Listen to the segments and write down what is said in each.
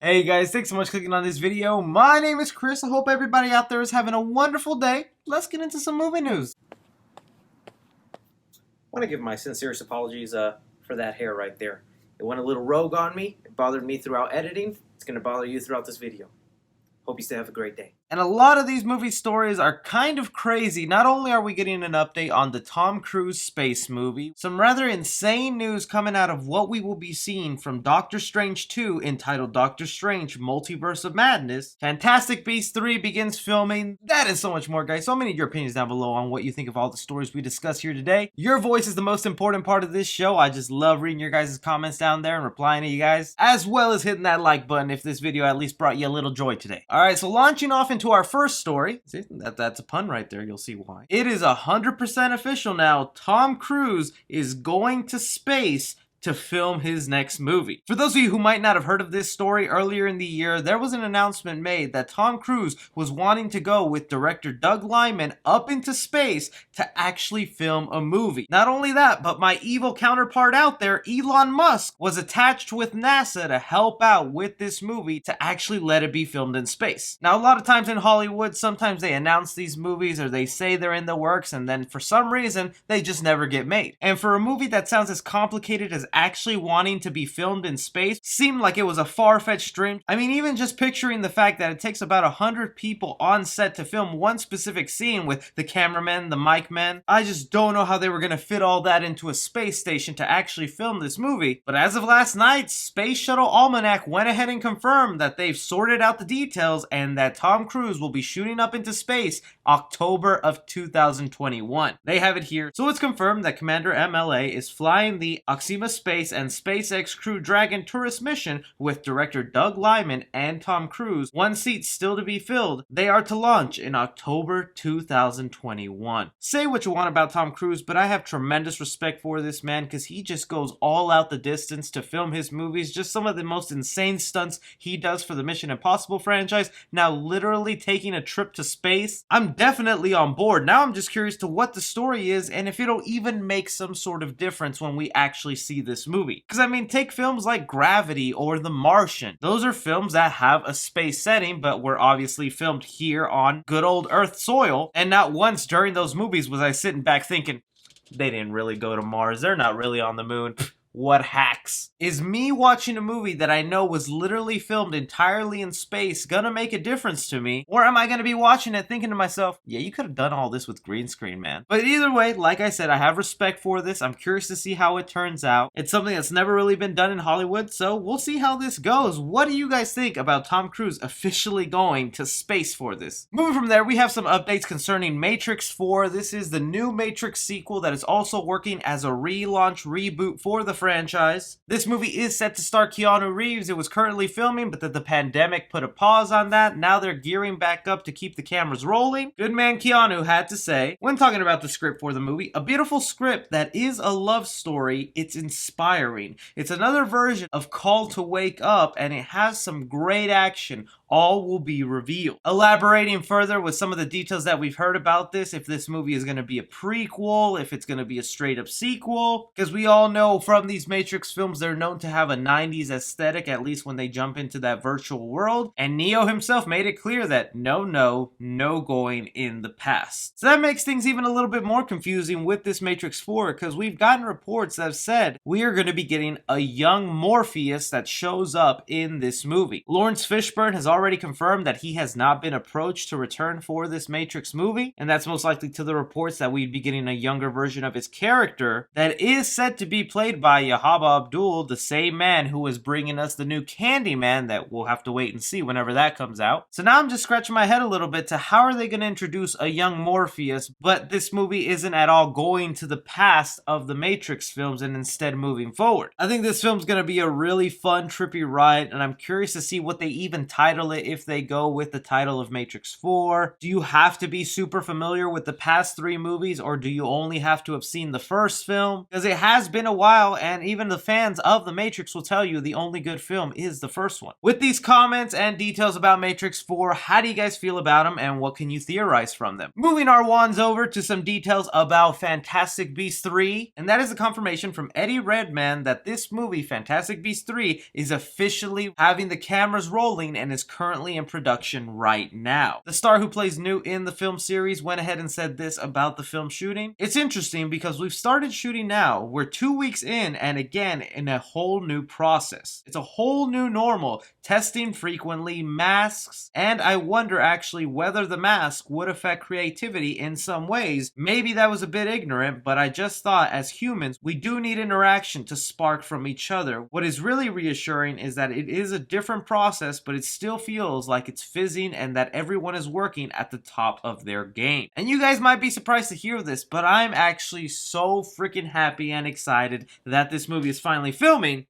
Hey guys, thanks so much for clicking on this video. My name is Chris. I hope everybody out there is having a wonderful day. Let's get into some movie news. I want to give my sincerest apologies for that hair right there. It went a little rogue on me. It bothered me throughout editing. It's going to bother you throughout this video. Hope you still have a great day. And a lot of these movie stories are kind of crazy. Not only are we getting an update on the Tom Cruise space movie, some rather insane news coming out of what we will be seeing from Doctor Strange 2 entitled Doctor Strange Multiverse of Madness. Fantastic Beasts 3 begins filming. That and so much more, guys. So many of your opinions down below on what you think of all the stories we discuss here today. Your voice is the most important part of this show. I just love reading your guys' comments down there and replying to you guys, as well as hitting that like button if this video at least brought you a little joy today. Alright, so launching off into our first story. See, that's a pun right there. You'll see why. It is 100% official now. Tom Cruise is going to space to film his next movie. For those of you who might not have heard of this story, earlier in the year, there was an announcement made that Tom Cruise was wanting to go with director Doug Liman up into space to actually film a movie. Not only that, but my evil counterpart out there, Elon Musk, was attached with NASA to help out with this movie to actually let it be filmed in space. Now, a lot of times in Hollywood, sometimes they announce these movies or they say they're in the works, and then for some reason, they just never get made. And for a movie that sounds as complicated as actually wanting to be filmed in space seemed like it was a far-fetched dream. I mean, even just picturing the fact that it takes about 100 people on set to film one specific scene with the cameramen, the mic men, I just don't know how they were going to fit all that into a space station to actually film this movie. But as of last night, Space Shuttle Almanac went ahead and confirmed that they've sorted out the details and that Tom Cruise will be shooting up into space October of 2021. They have it here. So it's confirmed that Commander MLA is flying the Oxima Space and SpaceX Crew Dragon tourist mission with director Doug Liman and Tom Cruise. One seat still to be filled. They are to launch in October 2021. Say what you want about Tom Cruise, but I have tremendous respect for this man because he just goes all out the distance to film his movies. Just some of the most insane stunts he does for the Mission Impossible franchise. Now literally taking a trip to space. I'm definitely on board. Now I'm just curious to what the story is and if it'll even make some sort of difference when we actually see this movie. Because I mean, take films like Gravity or The Martian. Those are films that have a space setting, but were obviously filmed here on good old Earth soil. And not once during those movies was I sitting back thinking, they didn't really go to Mars. They're not really on the moon. What hacks? Is me watching a movie that I know was literally filmed entirely in space gonna make a difference to me? Or am I gonna be watching it thinking to myself, yeah, you could have done all this with green screen, man. But either way, like I said, I have respect for this. I'm curious to see how it turns out. It's something that's never really been done in Hollywood, so we'll see how this goes. What do you guys think about Tom Cruise officially going to space for this? Moving from there, we have some updates concerning Matrix 4. This is the new Matrix sequel that is also working as a relaunch reboot for the franchise. This movie is set to star Keanu Reeves. It was currently filming, but the pandemic put a pause on that. Now they're gearing back up to keep the cameras rolling. Good man Keanu had to say, when talking about the script for the movie, a beautiful script that is a love story. It's inspiring. It's another version of Call to Wake Up, and it has some great action. All will be revealed. Elaborating further with some of the details that we've heard about this, if this movie is going to be a prequel, if it's going to be a straight up sequel, because we all know from these Matrix films they're known to have a 90s aesthetic, at least when they jump into that virtual world, and Neo himself made it clear that no going in the past. So that makes things even a little bit more confusing with this Matrix 4, because we've gotten reports that have said we are going to be getting a young Morpheus that shows up in this movie. Lawrence Fishburne has already confirmed that he has not been approached to return for this Matrix movie, and that's most likely to the reports that we'd be getting a younger version of his character that is said to be played by Yahaba Abdul, the same man who was bringing us the new Candyman that we'll have to wait and see whenever that comes out. So now I'm just scratching my head a little bit to how are they going to introduce a young Morpheus, but this movie isn't at all going to the past of the Matrix films and instead moving forward. I think this film's going to be a really fun, trippy ride, and I'm curious to see what they even title spoil it if they go with the title of Matrix 4? Do you have to be super familiar with the past 3 movies, or do you only have to have seen the first film? Because it has been a while, and even the fans of The Matrix will tell you the only good film is the first one. With these comments and details about Matrix 4, how do you guys feel about them, and what can you theorize from them? Moving our wands over to some details about Fantastic Beasts 3, and that is a confirmation from Eddie Redmayne that this movie, Fantastic Beasts 3, is officially having the cameras rolling and is currently in production right now. The star who plays Newt in the film series went ahead and said this about the film shooting. It's interesting because we've started shooting now. We're 2 weeks in, and again, in a whole new process. It's a whole new normal. Testing frequently, masks, and I wonder actually whether the mask would affect creativity in some ways. Maybe that was a bit ignorant, but I just thought as humans, we do need interaction to spark from each other. What is really reassuring is that it is a different process, but it still feels like it's fizzing and that everyone is working at the top of their game. And you guys might be surprised to hear this, but I'm actually so freaking happy and excited that this movie is finally filming,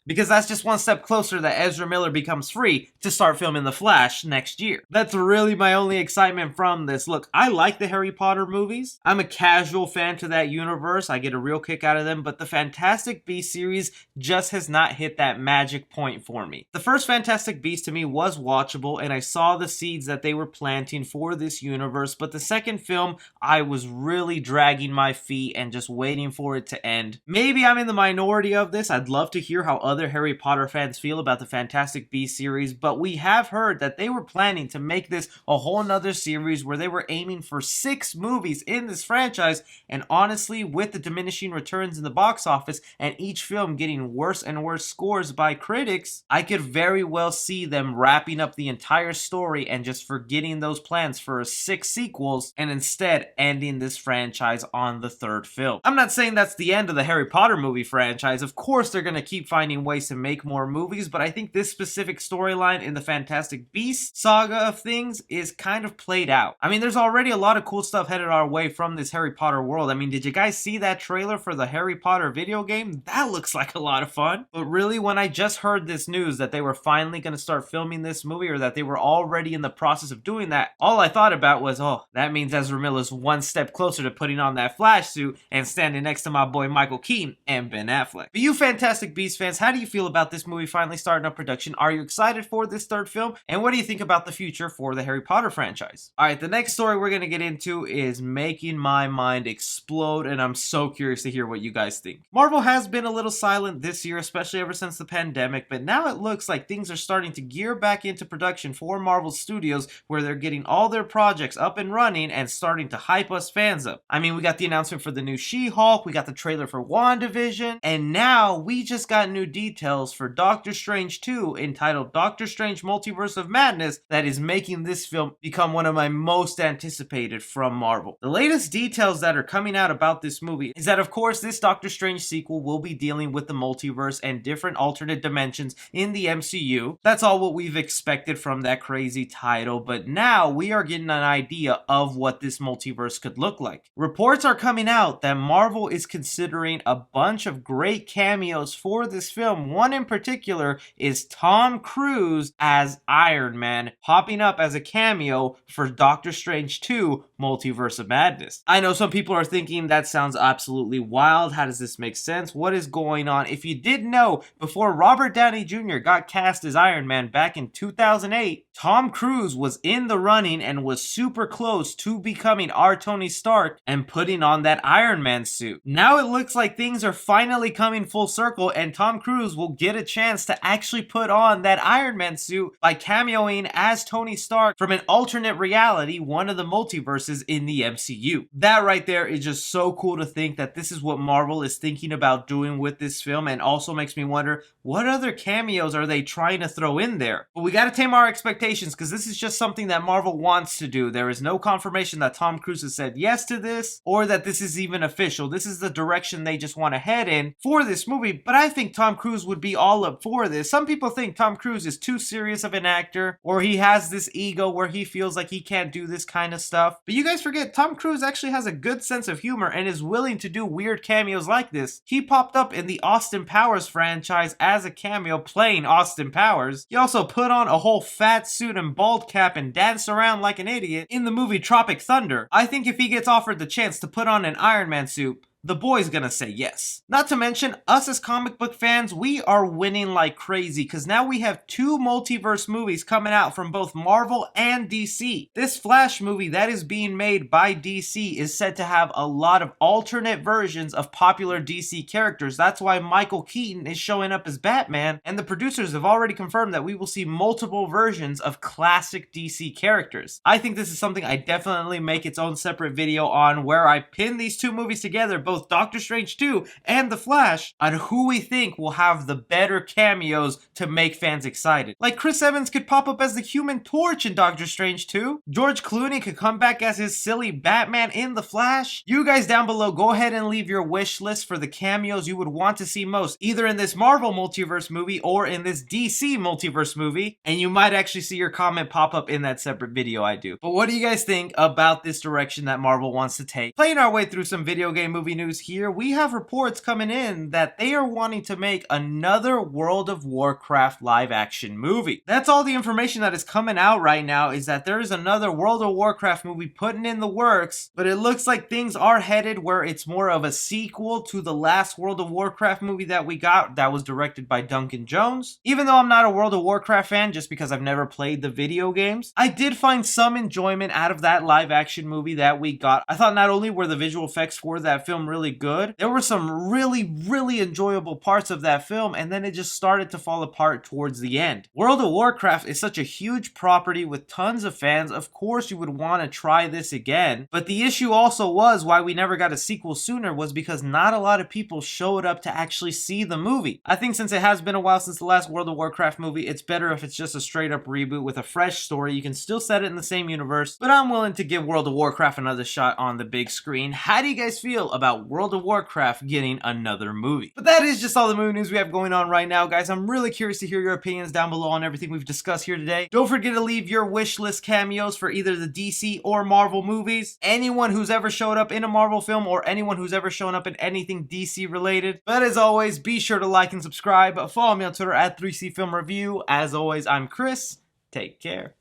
because that's just one step closer that Ezra Miller becomes free to start filming The Flash next year. That's really my only excitement from this. Look, I like the Harry Potter movies. I'm a casual fan to that universe. I get a real kick out of them, but the Fantastic Beasts series just has not hit that magic point for me. The first Fantastic Beasts to me was watchable, and I saw the seeds that they were planting for this universe, but the second film, I was really dragging my feet and just waiting for it to end. Maybe I'm in the minority of this. I'd love to hear how other Harry Potter fans feel about the Fantastic Beasts series, but we have heard that they were planning to make this a whole nother series where they were aiming for 6 movies in this franchise, and honestly, with the diminishing returns in the box office and each film getting worse and worse scores by critics, I could very well see them wrapping up the entire story and just forgetting those plans for 6 sequels and instead ending this franchise on the 3rd film. I'm not saying that's the end of the Harry Potter movie franchise. Of course, they're going to keep finding ways to make more movies, but I think this specific storyline in the Fantastic Beasts saga of things is kind of played out. I mean, there's already a lot of cool stuff headed our way from this Harry Potter world. I mean, did you guys see that trailer for the Harry Potter video game? That looks like a lot of fun. But really, when I just heard this news that they were finally going to start filming this movie, or that they were already in the process of doing that, all I thought about was, oh, that means Ezra Miller's one step closer to putting on that Flash suit and standing next to my boy Michael Keaton and Ben Affleck. But you Fantastic Beasts fans, how do you feel about this movie finally starting up production? Are you excited for this 3rd film? And what do you think about the future for the Harry Potter franchise? Alright, the next story we're going to get into is making my mind explode, and I'm so curious to hear what you guys think. Marvel has been a little silent this year, especially ever since the pandemic, but now it looks like things are starting to gear back into production for Marvel Studios, where they're getting all their projects up and running and starting to hype us fans up. I mean, we got the announcement for the new She-Hulk, we got the trailer for WandaVision, and now we just got new details for Doctor Strange 2, entitled Doctor Strange Multiverse of Madness, that is making this film become one of my most anticipated from Marvel. The latest details that are coming out about this movie is that, of course, this Doctor Strange sequel will be dealing with the multiverse and different alternate dimensions in the MCU. That's all what we've expected from that crazy title, but now we are getting an idea of what this multiverse could look like. Reports are coming out that Marvel is considering a bunch of great cameos for this film. One in particular is Tom Cruise as Iron Man, popping up as a cameo for Doctor Strange 2 Multiverse of Madness. I know some people are thinking that sounds absolutely wild. How does this make sense? What is going on? If you didn't know, before Robert Downey Jr. got cast as Iron Man back in 2008, Tom Cruise was in the running and was super close to becoming our Tony Stark and putting on that Iron Man suit. Now it looks like things are finally coming full circle, and Tom Cruise will get a chance to actually put on that Iron Man suit by cameoing as Tony Stark from an alternate reality, one of the multiverses in the MCU. That right there is just so cool to think that this is what Marvel is thinking about doing with this film, and also makes me wonder, what other cameos are they trying to throw in there? But we gotta tame our expectations expectations because this is just something that Marvel wants to do. There is no confirmation that Tom Cruise has said yes to this or that this is even official. This is the direction they just want to head in for this movie, but I think Tom Cruise would be all up for this. Some people think Tom Cruise is too serious of an actor, or he has this ego where he feels like he can't do this kind of stuff. But you guys forget, Tom Cruise actually has a good sense of humor and is willing to do weird cameos like this. He popped up in the Austin Powers franchise as a cameo playing Austin Powers. He also put on a whole fat suit and bald cap and danced around like an idiot in the movie Tropic Thunder. I think if he gets offered the chance to put on an Iron Man suit, the boy's gonna say yes. Not to mention, us as comic book fans, we are winning like crazy because now we have 2 multiverse movies coming out from both Marvel and DC. This Flash movie that is being made by DC is said to have a lot of alternate versions of popular DC characters. That's why Michael Keaton is showing up as Batman, and the producers have already confirmed that we will see multiple versions of classic DC characters. I think this is something I definitely make its own separate video on, where I pin these 2 movies together, both Doctor Strange 2 and The Flash, on who we think will have the better cameos to make fans excited. Like Chris Evans could pop up as the Human Torch in Doctor Strange 2. George Clooney could come back as his silly Batman in The Flash. You guys down below, go ahead and leave your wish list for the cameos you would want to see most, either in this Marvel multiverse movie or in this DC multiverse movie, and you might actually see your comment pop up in that separate video I do. But what do you guys think about this direction that Marvel wants to take? Playing our way through some video game movie news here, we have reports coming in that they are wanting to make another World of Warcraft live action movie. That's all the information that is coming out right now, is that there is another World of Warcraft movie putting in the works, but it looks like things are headed where it's more of a sequel to the last World of Warcraft movie that we got that was directed by Duncan Jones. Even though I'm not a World of Warcraft fan just because I've never played the video games, I did find some enjoyment out of that live action movie that we got. I thought not only were the visual effects for that film really good, there were some really enjoyable parts of that film, and then it just started to fall apart towards the end. World of Warcraft is such a huge property with tons of fans. Of course you would want to try this again, but the issue also was why we never got a sequel sooner was because not a lot of people showed up to actually see the movie. I think since it has been a while since the last World of Warcraft movie, it's better if it's just a straight up reboot with a fresh story. You can still set it in the same universe, but I'm willing to give World of Warcraft another shot on the big screen. How do you guys feel about World of Warcraft getting another movie? But that is just all the movie news we have going on right now, guys. I'm really curious to hear your opinions down below on everything we've discussed here today. Don't forget to leave your wish list cameos for either the DC or Marvel movies, anyone who's ever showed up in a Marvel film, or anyone who's ever shown up in anything DC related. But as always, be sure to like and subscribe. Follow me on Twitter at 3C Film Review. As always, I'm Chris. Take care.